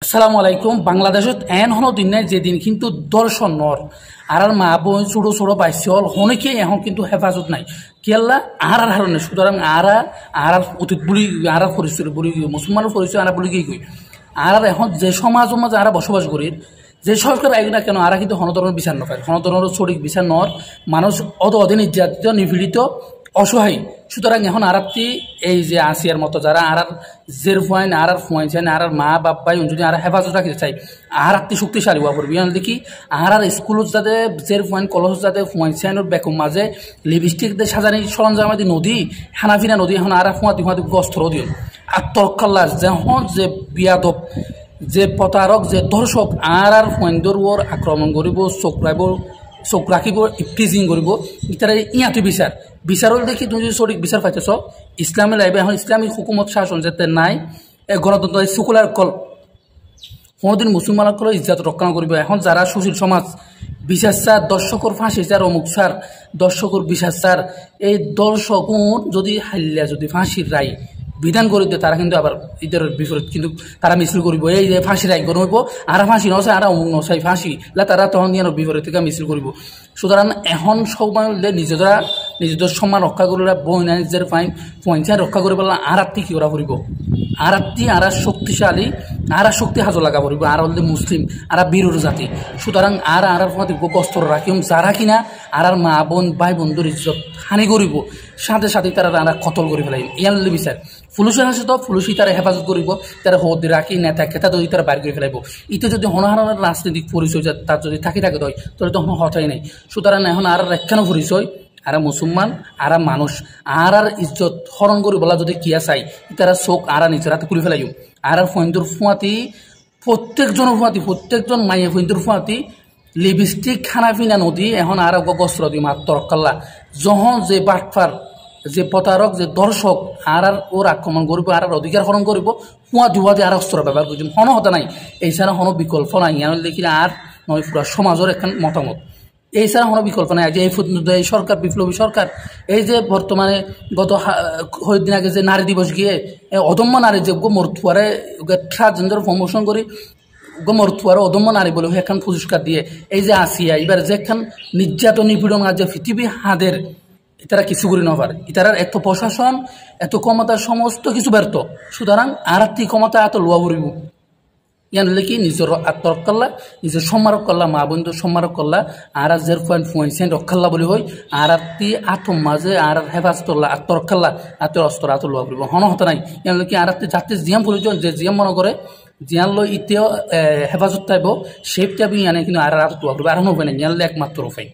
আসসালামু আলাইকুম। বাংলাদেশত এন হন দিন নাই যেদিন কিন্তু দর্শন নর আর মা বোন ছোটো ছোটো বাইসল হনেকে এখন কিন্তু হেফাজত নাই কেল্লা আর হারণে। সুতরাং আর অতীত বলি আর পরিচয় বলি মুসলমানের পরিচয় আর বলি কি কই আর এখন যে সমাজ মাঝে আর বসবাস করি যে সরকার আইন না কেন আর কিন্তু হনধরনের বিচার নপায়, হনধরনের সঠিক বিচার নর মানুষ অধে নির্যাতিত নিপীড়িত অসহায়। সুতরাং এখন আরাপটি এই যে আসিয়ার মতো যারা আর জের ফুয়াইন আর ফুয়াইছেন আর মা বাপ্পাই যদি আর হেফাজত রাখতে চাই আর আপনি শক্তিশালী হওয়া পড়বি দেখি আর স্কুলত যাতে জের ফুয়াইন কলস যাতে ফুয়াইছেন বেকুম মাঝে লিপস্টিক দিয়ে সাজানি সরঞ্জামাদি নদী হানাফিনা নদী এখন আর ফুয়াতি ফুয়াতি গস্ত্র দিও আর তরকাল্লা যখন যে বিয়াদব যে প্রতারক যে দর্শক আর ফুয়াইন্দর ওর আক্রমণ করিব চোখ রাখিব ইফটিজিং করব ইতারা ইয়াতে বিচারল দেখি তুমি যদি সঠিক বিচার পাইতেছ ইসলামে লাইবে এখন ইসলামিক হুকুমত শাসন যাতে নাই গণতন্ত্র সেকুলার কল কোনোদিন মুসলমানসকল ইজ্জাত রক্ষা করব। এখন যারা সুশীল সমাজ বিচার চার দর্শকর ফাঁসি চার অমুক চার দর্শকর বিচার চার এই দর্শক যদি হাল্লা যদি ফাঁসির রায় বিধান করে দিয়ে তারা কিন্তু আবার ঈদের বিপরীত কিন্তু তারা মিছিল করব এই যে ফাঁসি রায় করব আর ফাঁসি নসাই আর অমুক নসাই ফাঁসি তারা তখন দিয়ে বিপরীত থেকে মিছিল করব। সুতরাং এখন সময় নিজেদের সম্মান রক্ষা করলে বই নাই নিজের পয়েন্ট রক্ষা করে পেলাম আর আপনি কি করা পড়ব আর আপনি আর শক্তিশালী আর শক্তি হাজো লাগা পড়ব আর হলে মুসলিম আর বীরুর জাতি। সুতরাং আর বস্ত্র রাখিম যারা কিনা আর মা বোন ভাই বন্ধুর ইজ্জত হানি করিব সাথে সাথে তারা কতল করে ফেলাই ইয়ার বিচার পুলিশের আছে তো পুলিশই তারা হেফাজত করব তারা হদ রাখি নেতা খেতা যদি তারা বাইর করে ফেলাইব ইতে যদি হনহারণের রাজনৈতিক পরিচয় তার যদি থাকে দয় তাহলে তখন হতাই নাই। সুতরাং এখন আর একখানো পরিচয় আর মুসলমান আর মানুষ আর ইজ্জত হরণ করি বলা যদি কিয়া চাই তারা চোখ আর নিজের হাতে খুলে ফেলাইব আর ফৈন্দুর ফুয়াতি প্রত্যেকজন মাইয়ে ফৈন্দুর ফুয়াতি লিপস্টিক খানা পিনা নদী এখন আর গস্ত্র দিই মাত্র রক্ষাল্লা যখন যে বাটফার যে প্রতারক যে দর্শক আর ওর আক্রমণ করব আর অধিকার হরণ করব হুয়া ধুয়াতে আর অস্ত্র ব্যবহার করছি হন হতে নাই এই ছাড়া হন বিকল্প নাই দেখি আর নয় পুরা সমাজের একখান মতামত এই ছাড়া কোনো বিকল্প নাই। যে এই সরকার বিপ্লবী সরকার এই যে বর্তমানে গত কয়েকদিন আগে যে নারী দিবস গিয়ে অদম্য নারী যে মরতুয়ারে ট্রান্সজেন্ডার প্রমোশন করি মরতুয়ারে অদম্য নারী বলে একখান পুরস্কার দিয়ে এই যে আসিয়া এবার যে একখান নির্যাতন নিপীড়ন আর যে পৃথিবী হাদের এটারা কিছু করে না পারে এটার এত প্রশাসন এত ক্ষমতা সমস্ত কিছু ব্যর্থ। সুতরাং আর ক্ষমতা এত লোয়া পড়িব ইয়ানলে কি নিজের আত্মরক্ষাল্লা নিজের সম্মারক করলা মা বন্ধুর সম্মারক করলা আর জের পয়েন্ট ফুয়েন্সেন রক্ষাল্লা বলি হয় আর আত্ম মাঝে আর হেফাজত আত্মরক্ষাল্লা অস্ত্র আত লোয়া পড়িব হন হতে নাই ইয়ানলে কি আর জাতির জিয়াম পরিচয় যে জিয়াম মনে করে জিয়ান লই ইতেও হেফাজত চাইব সেফ চাবি ইয়ানে কিন্তু আর লোয়া পড়িব আর হবে না ইয়ানলে একমাত্র উপায়।